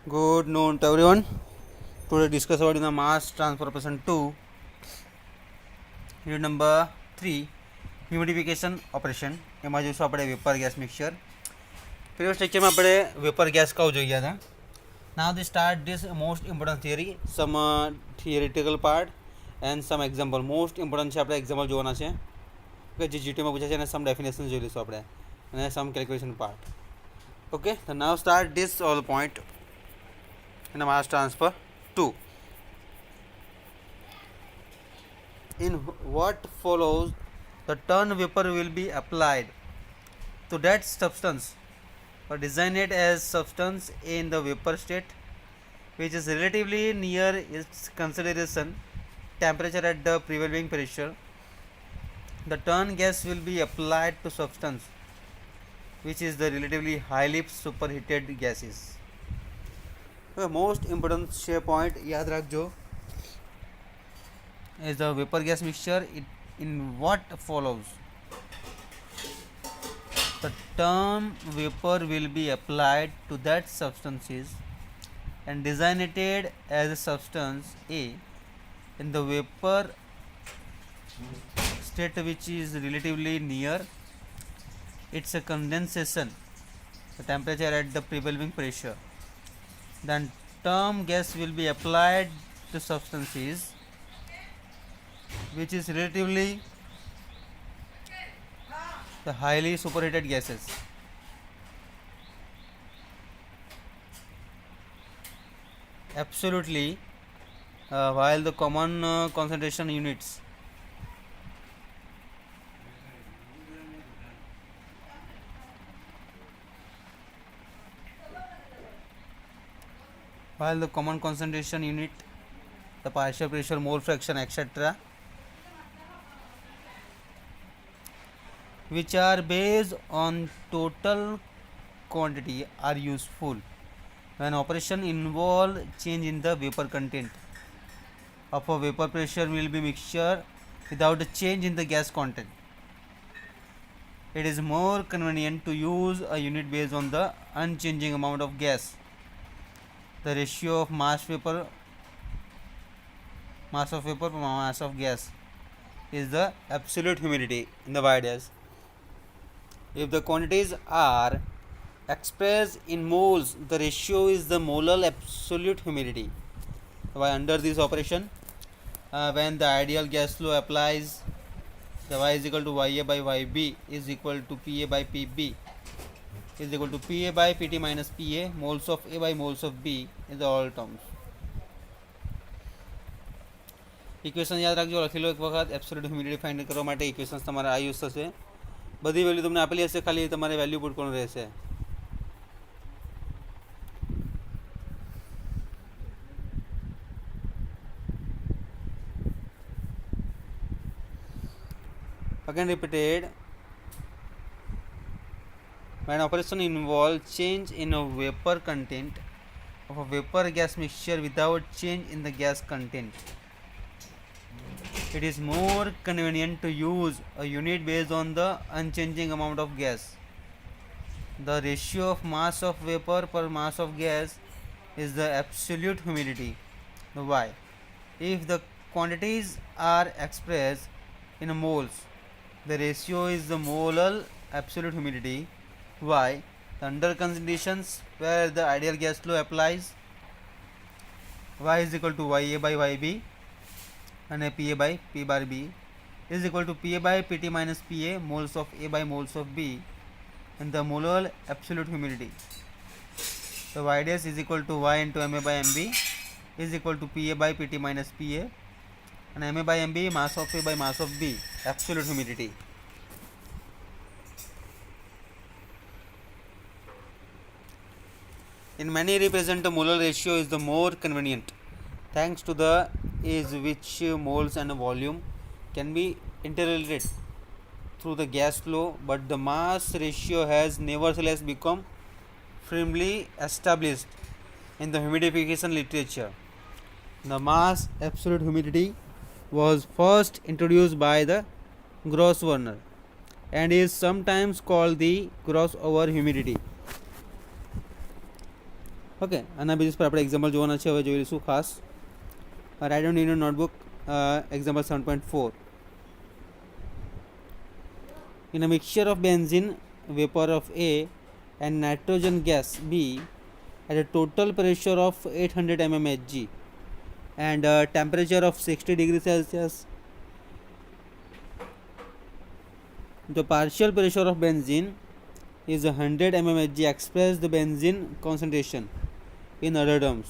Good noon to everyone. Today discuss about the mass transfer operation 2, unit number 3, humidification operation. એમાં જોઈશું આપણે vapour gas mixture. Previous લેક્ચરમાં આપણે vapour gas કહું જોઈ ગયા હતા. Now they start this most important theory, some theoretical part and some example. Most important છે આપણે એક્ઝામ્પલ જોવાના છે કે જે જીટીમાં પૂછે છે અને સમ ડેફિનેશન જોઈ લઈશું આપણે અને સમ કેલ્ક્યુલેશન પાર્ટ. ઓકે, તો now start this all point in a mass transfer 2. In what follows, the turn vapor will be applied to that substance or designate as substance in the vapor state which is relatively near its consideration temperature at the prevailing pressure. The turn gas will be applied to substance which is the relatively highly superheated gases. Most important છે point યાદ રાખજો is the vapor gas mixture in what follows. The term vapor will be applied to that substances and designated as a substance A in the vapor state which is relatively near its a condensation the temperature at the prevailing pressure. Then term gas will be applied to substances which is relatively the highly superheated gases. Absolutely, while the common concentration units the partial pressure, mole fraction, etc., which are based on total quantity, are useful when operation involve change in the vapor content of a vapor pressure will be mixture without a change in the gas content. It is more convenient to use a unit based on the unchanging amount of gas. The ratio of mass of vapor per mass of gas is the absolute humidity in the YDS. If the quantities are expressed in moles, the ratio is the molar absolute humidity. Why under this operation, when the ideal gas flow applies, the Y is equal to Ya by Yb is equal to Pa by Pb is equal to Pa by Pt minus Pa, moles of A by moles of B in the all terms. Equation યાદ રાખજો, લખી લો એક વખત. Absolute humidity find કરવા માટે equations તમારે આ use થશે. બધી વેલ્યુ તમને આપેલી હશે, ખાલી તમારે વેલ્યુ પુટ કરવાનું રહેશે. Again repeated, when operation involves change in a vapor content of a vapor gas mixture without change in the gas content, it is more convenient to use a unit based on the unchanging amount of gas. The ratio of mass of vapor per mass of gas is the absolute humidity, the Y. If the quantities are expressed in moles, the ratio is the molar absolute humidity, Y. Under conditions where the ideal gas flow applies, Y is equal to Ya by Yb and Pa by P bar B is equal to Pa by Pt minus Pa, moles of A by moles of B and the molar absolute humidity. So YDS is equal to Y into Ma by Mb is equal to Pa by Pt minus Pa and Ma by Mb mass of A by mass of B, absolute humidity. In many represent the molar ratio is the more convenient thanks to the ease which moles and volume can be interrelated through the gas flow, but the mass ratio has nevertheless become firmly established in the humidification literature. The mass absolute humidity was first introduced by the Gross-Warner and is sometimes called the Gross over humidity. Okay, આના basis પર આપણે example જોવાના છે. હવે જોઈ લઈશું ખાસ. Write down in your notebook example 7.4. In a mixture of benzene vapor of A and nitrogen gas B at a total pressure of 800 mmHg and a temperature of 60 degrees Celsius, the partial pressure of benzene is 100 mmHg. Express the benzene concentration in other terms.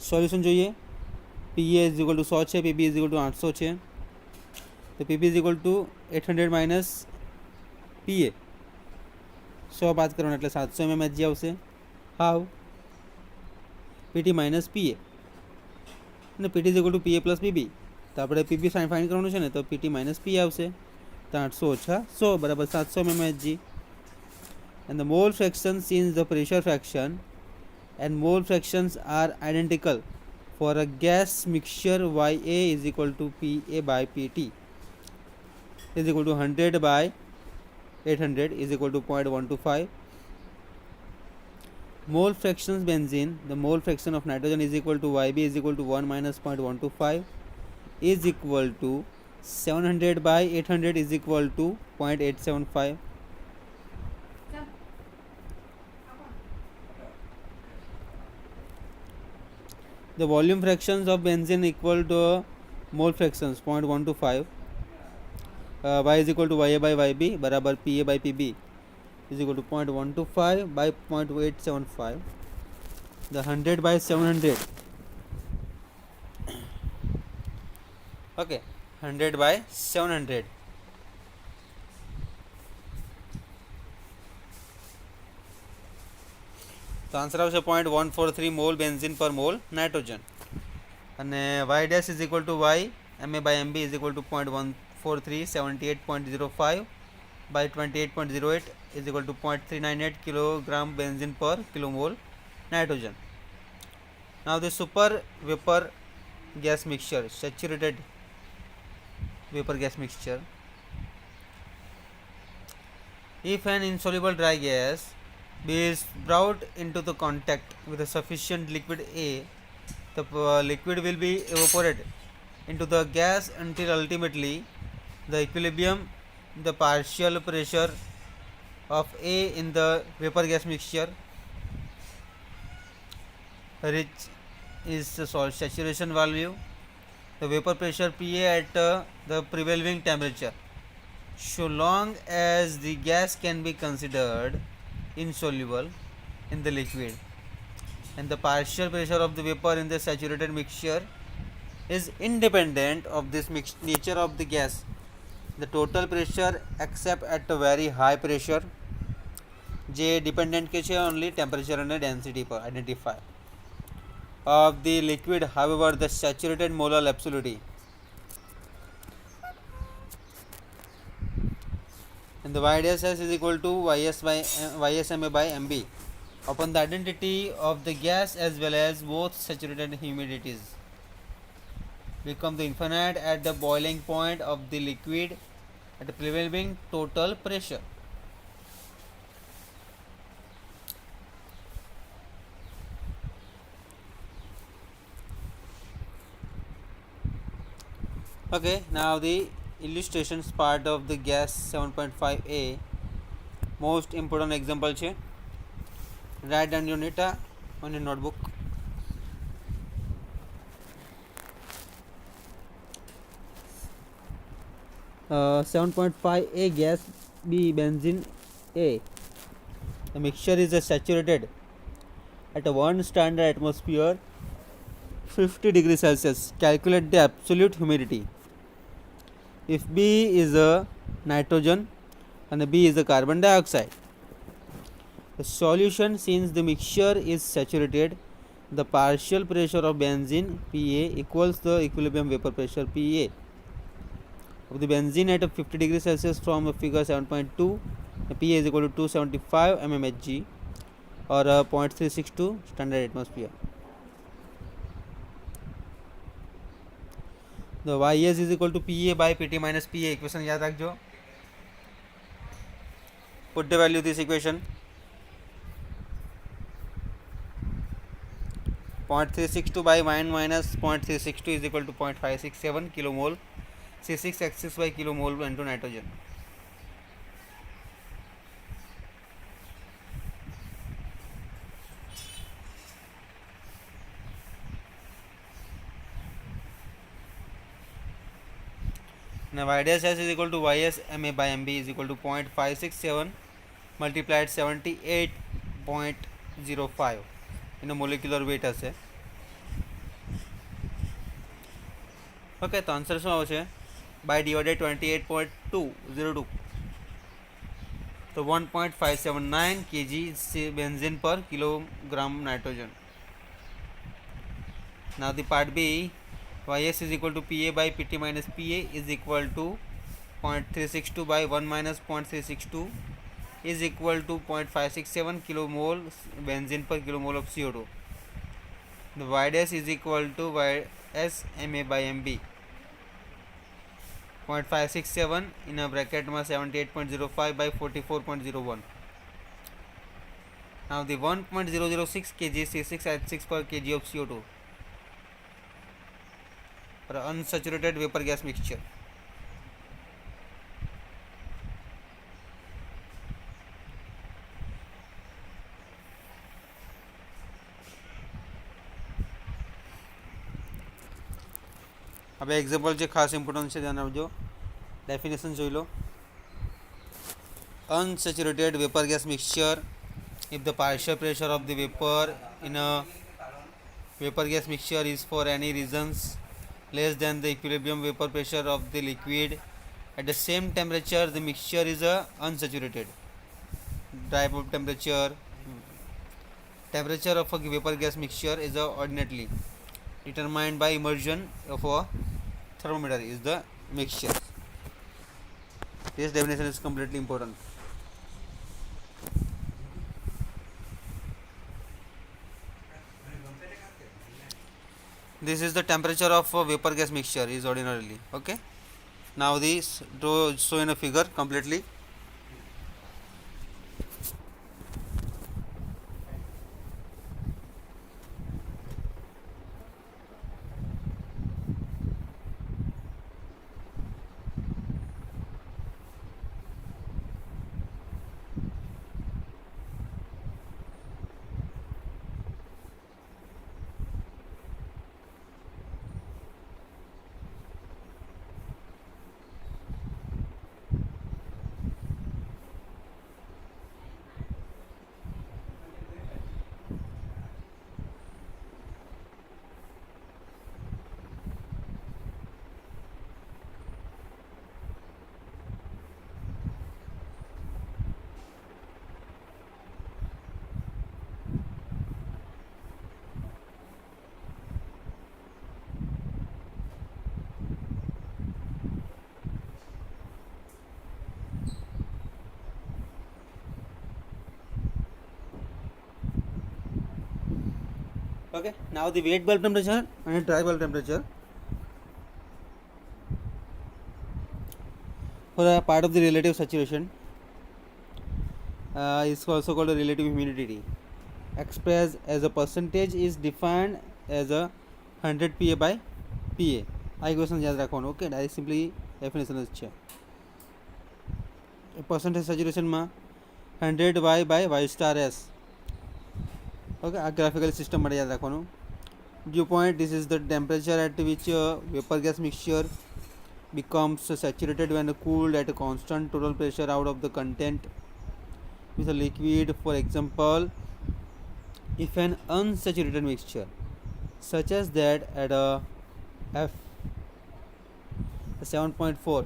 Solution જોઈએ. PA is equal to 100 છે, PP is equal to 800 છે. तो PP is equal to 800 minus PA 100 बात करवाना એટલે 700 mmHg આવશે. How PT minus PA અને PT is equal to PA plus PB. તો આપણે PP ફાઇન્ડ કરવાનું છે ને, તો PT માઇનસ PA આવશે. તો 800 ઓછા 100 બરાબર 700 mmHg. and the mole fraction since the pressure fraction and mole fractions are identical for a gas mixture, YA is equal to PA by PT is equal to 100 by 800 is equal to 0.125. Mole fractions benzene, the mole fraction of nitrogen is equal to YB is equal to 1 minus 0.125 is equal to 700 by 800 is equal to 0.875. The volume fractions of benzene equal to mole fractions 0.125. Y is equal to YA by YB बराबर PA by PB is equal to 0.125 by 0.875. The 100 by 700. Okay, 100 by 700. તો answer આવશે 0.143 mall benzene પર mall nitrogen. અને y dash is equal two y MA by MB is equal two 0.143 78.05 by 28.08 is equal to 0.398 kilogram benzene per kilomole nitrogen. Now the super vapor gas mixture, saturated vapor gas mixture. If an insoluble dry gas B is brought into the contact with a sufficient liquid A, the liquid will be evaporated into the gas until ultimately the equilibrium, the partial pressure of A in the vapor gas mixture which is the saturation value, the vapor pressure PA at the prevailing temperature, so long as the gas can be considered insoluble in the liquid and the partial pressure of the vapor in the saturated mixture is independent of this nature of the gas, the total pressure except at a very high pressure જે dependent કે છે only temperature અને density પર identify of the liquid, however the saturated molar absolutely and the YDSS is equal to YSMA by MB upon the identity of the gas as well as both saturated humidities become the infinite at the boiling point of the liquid at the prevailing total pressure. Okay, now the illustrations part of the gas 7.5a most important example છે. Write down your data on your notebook. Uh, 7.5a gas B benzene A. The mixture is saturated at a 1 standard atmosphere 50 degrees Celsius. Calculate the absolute humidity. If B is a nitrogen and B is a carbon dioxide, the solution, since the mixture is saturated, the partial pressure of benzene PA equals the equilibrium vapor pressure PA of the benzene at 50 degrees Celsius from figure 7.2. PA is equal to 275 mmHg or 0.362 standard atmosphere. The YS is equal to PA by PT minus PA. Equation याद रखो. Put the value of this equation. 0.362 by 1 minus 0.362 is equal to 0.567 kilomole C6H6 by kilomole into nitrogen. Now YDS is equal to YS MA by MB is equal to 0.567 multiplied 78.05 in a molecular weight আছে. Okay તો answer શું આવશે by divided 28.202 તો 1.579 kg benzene per kilogram nitrogen. Now the part B, YS is equal to PA by PT minus PA is equal to 0.362 by 1 minus 0.362 is equal to 0.567 kilomole benzene per kilomole of CO2. The YDS is equal to YS MA by MB 0.567 in a bracket 78.05 by 44.01. Now the 1.006 kg C6H6 per kg of CO2 for unsaturated vapor gas mixture. अब example जो खास importance है ध्यान रखो definition જોઈ લો unsaturated vapor gas mixture if the partial pressure of the vapor in a vapor gas mixture is for any reasons less than the equilibrium vapor pressure of the liquid at the same temperature the mixture is unsaturated. Dry bulb temperature of a vapor gas mixture is ordinarily determined by immersion of a thermometer is the mixture. This definition is completely important. This is the temperature of a vapor gas mixture is ordinarily. Okay. Now this show in a figure completely. Okay, now the wet bulb temperature and dry bulb temperature for a part of the relative saturation is also called a relative humidity. Expressed as a percentage is defined as a 100 PA by PA. આ equation યાદ રાખવાનું. Okay, direct simply definition જ છે. percentage સેચ્યુરેશનમાં 100 y by y star s. Okay, આ graphical system માટે યાદ રાખવાનું. dew point, this is the temperature at which vapor gas mixture becomes saturated when cooled at a constant total pressure out of the content with a liquid. For example, if an unsaturated mixture such as that at a F 7.4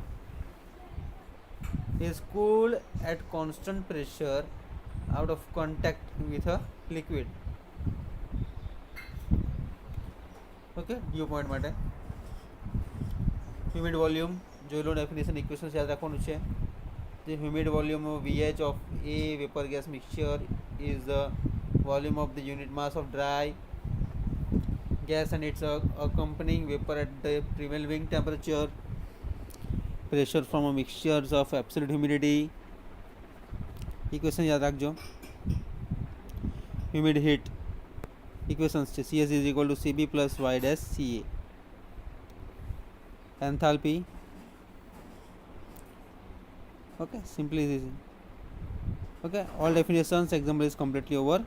is cooled at constant pressure out of contact with a liquid. Okay, dew point માટે humid volume જોઈ લો. Definition equation યાદ રાખવાનું છે. The humid volume of VH of a vapor gas mixture is the volume of the unit mass of dry gas and its accompanying vapor at the prevailing temperature. Pressure from a mixture of absolute humidity. Equation याद रखो. Humid heat equations. Cs is equal to Cb plus y dash Ca. Enthalpy. Okay, simply this. Okay, all definitions. Example is completely over.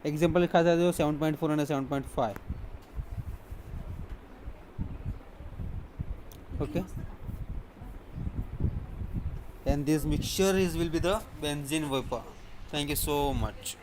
Example लिखा था जो 7.4 and 7.5. Okay, and this mixture is will be the benzene vapor. Thank you so much.